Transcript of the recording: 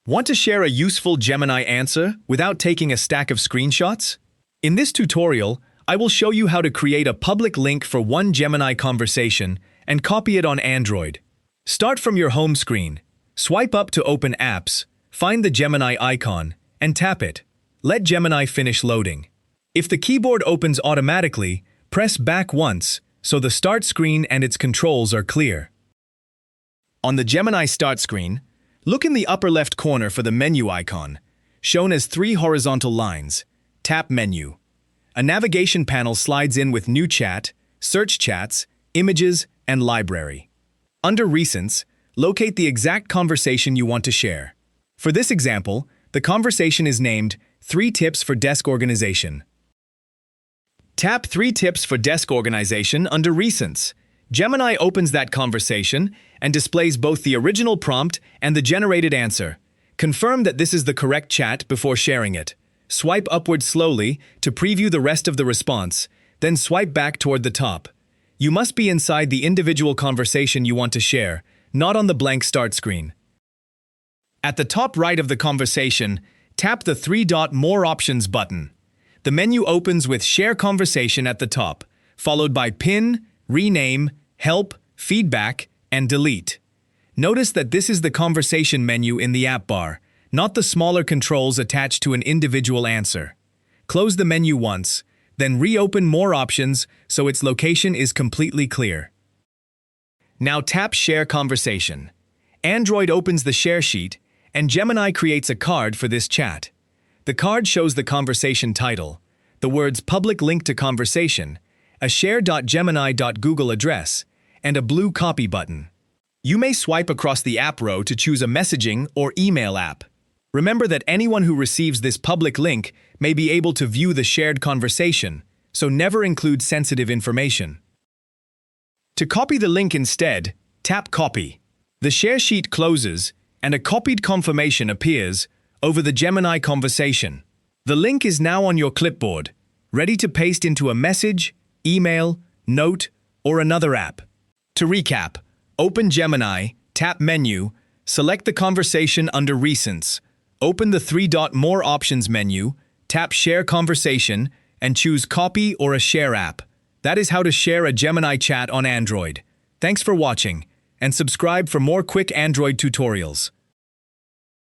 Want to share a useful Gemini answer without taking a stack of screenshots? In this tutorial, I will show you how to create a public link for one Gemini conversation and copy it on Android. Start from your home screen. Swipe up to open Apps, find the Gemini icon, and tap it. Let Gemini finish loading. If the keyboard opens automatically, press back once so the start screen and its controls are clear. On the Gemini start screen, look in the upper left corner for the menu icon, shown as 3 horizontal lines. Tap Menu. A navigation panel slides in with New Chat, Search Chats, Images, and Library. Under Recents, locate the exact conversation you want to share. For this example, the conversation is named 3 Tips for Desk Organization. Tap 3 Tips for Desk Organization under Recents. Gemini opens that conversation and displays both the original prompt and the generated answer. Confirm that this is the correct chat before sharing it. Swipe upward slowly to preview the rest of the response, then swipe back toward the top. You must be inside the individual conversation you want to share, not on the blank start screen. At the top right of the conversation, tap the 3-dot More Options button. The menu opens with Share Conversation at the top, followed by Pin, Rename, Help, Feedback, and Delete. Notice that this is the conversation menu in the app bar, not the smaller controls attached to an individual answer. Close the menu once, then reopen More Options so its location is completely clear. Now tap Share Conversation. Android opens the share sheet, and Gemini creates a card for this chat. The card shows the conversation title, the words Public Link to Conversation, a share.gemini.google address, and a blue copy button. You may swipe across the app row to choose a messaging or email app. Remember that anyone who receives this public link may be able to view the shared conversation, so never include sensitive information. To copy the link instead, tap Copy. The share sheet closes, and a copied confirmation appears over the Gemini conversation. The link is now on your clipboard, ready to paste into a message, email, note, or another app. To recap, open Gemini, tap Menu, select the conversation under Recents, open the 3-dot More Options menu, tap Share Conversation, and choose Copy or a Share app. That is how to share a Gemini chat on Android. Thanks for watching, and subscribe for more quick Android tutorials.